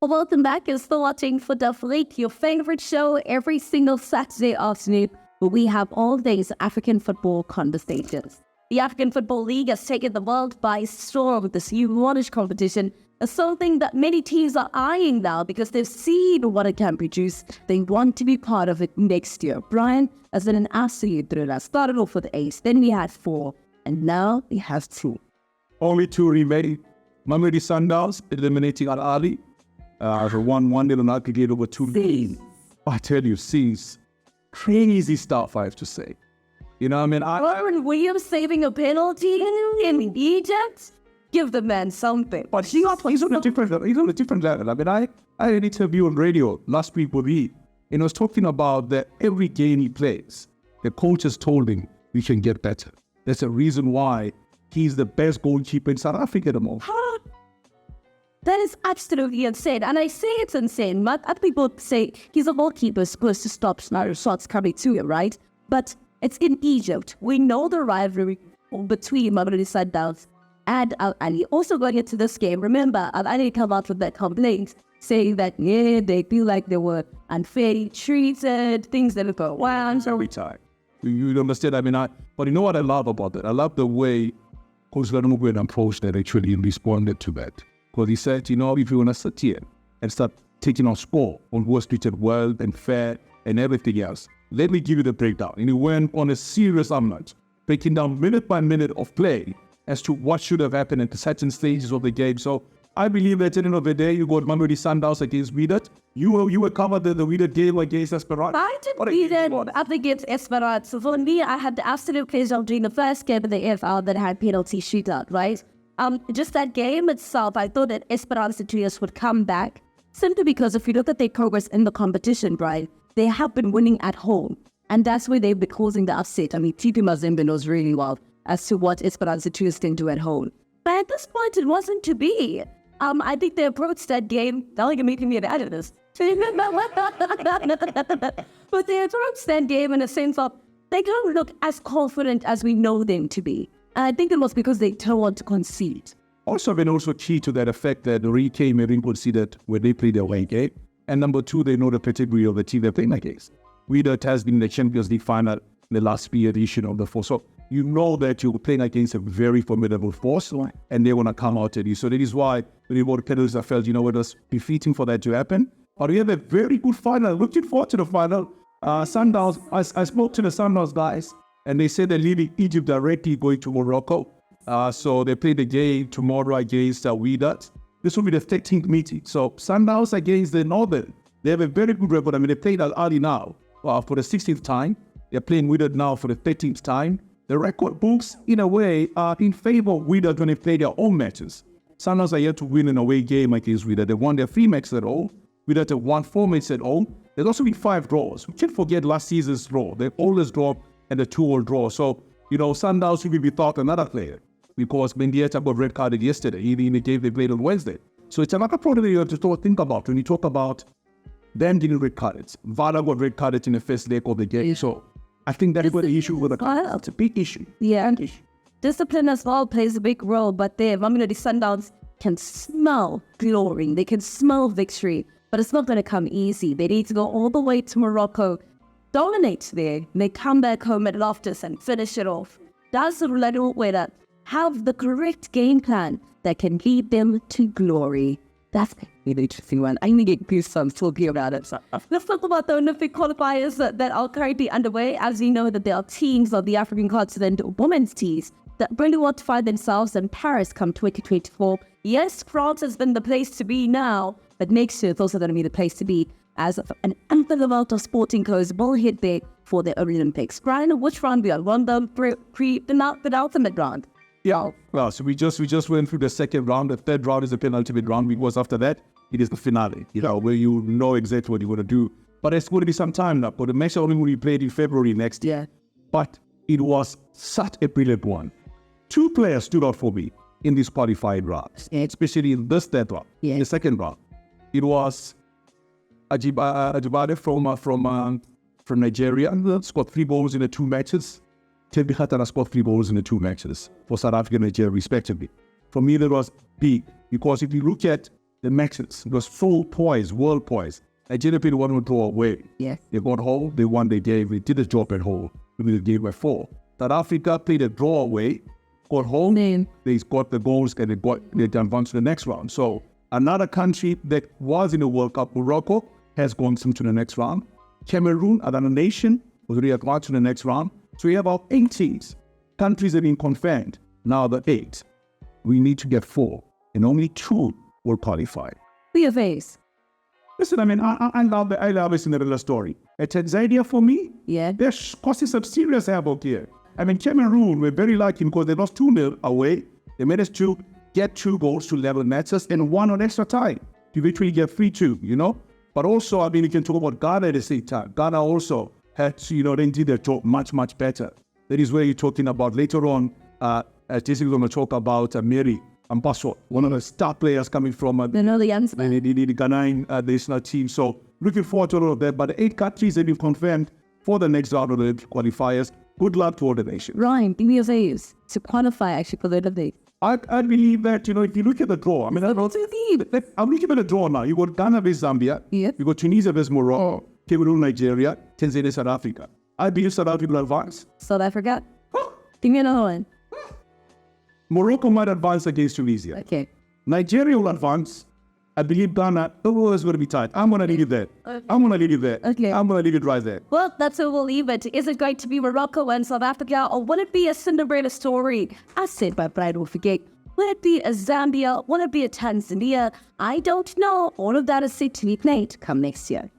Welcome back. You're still watching Fut Afrique, your favorite show every single Saturday afternoon, where we have all these African football conversations. The African Football League has taken the world by storm with this huge competition, something that many teams are eyeing now because they've seen what it can produce. They want to be part of it next year. Brian has been an absolute thriller. Started off with 8, then we had 4, and now we have 2. Only 2 remain. Mamelodi Sundowns eliminating Al Ali. For 1-0 and aggregate over 2 games. I tell you, C's crazy stuff, I have to say. You know, I mean, Aaron Williams saving a penalty in Egypt? Give the man something. But he's on a different level. I mean, I had an interview on radio last week with him, and I was talking about that every game he plays, the coach has told him we can get better. That's the reason why he's the best goalkeeper in South Africa at the moment. That is absolutely insane. And I say it's insane. But other people say he's a goalkeeper supposed to stop shots coming to him, right? But it's in Egypt. We know the rivalry between Mamelodi Sundowns and Al Ali. Also going into this game, remember, Al Ali come out with that complaint saying that, they feel like they were unfairly treated, things that go well. Every time. You understand? I mean, but you know what I love about that? I love the way Coach Goodluck approached that actually and responded to that. Because he said, you know, if you want to sit here and start taking on score on who was treated well and fair and everything else, let me give you the breakdown. And he went on a serious omelette, breaking down minute by minute of play as to what should have happened at certain stages of the game. So I believe that at the end of the day, you got Mamelodi Sundowns against Wydad. You were covered the Wydad game against Esperance. I did Wydad up against Esperance. So for me, I had the absolute pleasure of doing the first game of the EFL that had penalty shootout, right? Just that game itself, I thought that Esperance would come back simply because if you look at their progress in the competition, Brian, they have been winning at home. And that's where they've been causing the upset. I mean, TP Mazembe knows really well as to what Esperance can do at home. But at this point, it wasn't to be. I think they approached that game, they're like making me an analyst. But they approached that game in a sense of they don't look as confident as we know them to be. I think it was because they don't want to concede. Also been key to that effect that Rike may be conceded when they play their away game. And number 2, they know the pedigree of the team they're playing against. Wydad has been in the Champions League final in the last edition of the 4. So you know that you're playing against a very formidable force and they want to come out at you. So that is why when you bought penalties, I felt, it was befitting for that to happen. But we have a very good final. Looking forward to the final. Sundowns, I spoke to the Sundowns guys. And they said they're leaving Egypt directly, going to Morocco. So they play the game tomorrow against Wydad. This will be the 13th meeting. So Sundowns against the Northern. They have a very good record. I mean, they played Al Ali now for the 16th time. They're playing Wydad now for the 13th time. The record books, in a way, are in favor of Wydad when they play their own matches. Sundowns are yet to win an away game against Wydad. They won their 3 matches at home. Wydad have won 4 matches at home. There's also been 5 draws. We can't forget last season's draw. They've always drawn and a 2-all draw. So, Sundowns should be thought another player because Mendieta got red carded yesterday, even in the game they played on Wednesday. So it's another problem you have to think about when you talk about them getting red carded. Vada got red carded in the first leg of the game. Yeah. So I think that's where the issue with the card. It's a big issue. Yeah. Discipline as well plays a big role, but the Sundowns can smell glory. They can smell victory, but it's not going to come easy. They need to go all the way to Morocco, dominate there, they come back home at Loftus and finish it off. Does Orlando Wydad have the correct game plan that can lead them to glory? That's an interesting one. I'm going to get goosebumps talking about it. Let's talk about the Olympic qualifiers that are currently underway. As you know, that there are teams of the African continent, women's teams, that really want to find themselves in Paris come 2024. Yes, France has been the place to be now, but next year it's also going to be the place to be as an ample amount of sporting codes will hit there for the Olympics. Brian, which round we are? The ultimate round. Yeah, well, so we just went through the second round. The third round is the penultimate round because after that, it is the finale, where you know exactly what you're going to do. But it's going to be some time now, but the match only will be played in February next year. But it was such a brilliant one. 2 players stood out for me in this qualified round, especially in this third round, the second round. It was Ajibade from Nigeria, scored 3 goals in the 2 matches. Tebi Khatana scored 3 goals in the 2 matches for South Africa and Nigeria respectively. For me, that was big because if you look at the matches. It was full poise, world poise. Nigeria played 1-1 draw away. Yeah. They got home, they won their game, they did the job at home. We the game by 4. South Africa played a draw away, got home, they got the goals and they advanced to the next round. So another country that was in the World Cup, Morocco, has gone through to the next round. Cameroon, another nation, was already advanced to the next round. So we have about 8 teams. Countries have been confirmed. Now the 8. We need to get 4, and only 2 will qualify. VFAs. Listen, I mean, I love the Cinderella story. At Tanzania, for me, they're causing some serious havoc here. I mean, Cameroon, we're very lucky because they lost 2-0 away. They managed to get 2 goals to level matches and 1 on extra time. To eventually get 3-2, you know? But also, I mean, you can talk about Ghana at the same time. Ghana also had to, you know, they did their job much, much better. That is where you're talking about later on. Jessica's going to talk about Mary Ampaso, one of the star players coming from the Ghanaian national team. So looking forward to all of that. But the 8 countries that you've confirmed for the next round of the qualifiers, good luck to all the nations. Ryan, VFAs to qualify actually for the Olympics. I believe that, you know, if you look at the draw, I mean, I'm looking at the draw now. You got Ghana versus Zambia. You got Tunisia versus Morocco, Cameroon, Nigeria, Tanzania, South Africa. I believe South Africa will advance. South Africa? Give me another one. Morocco might advance against Tunisia. Okay. Nigeria will advance. I believe Ghana, is going to be tight. I'm going to leave it there. Okay. I'm going to leave it there. Okay. I'm going to leave it right there. Well, that's where we'll leave it. Is it going to be Morocco and South Africa, or will it be a Cinderella story? As said by Brian Mofokeng. Will it be a Zambia? Will it be a Tanzania? I don't know. All of that is set to be played come next year.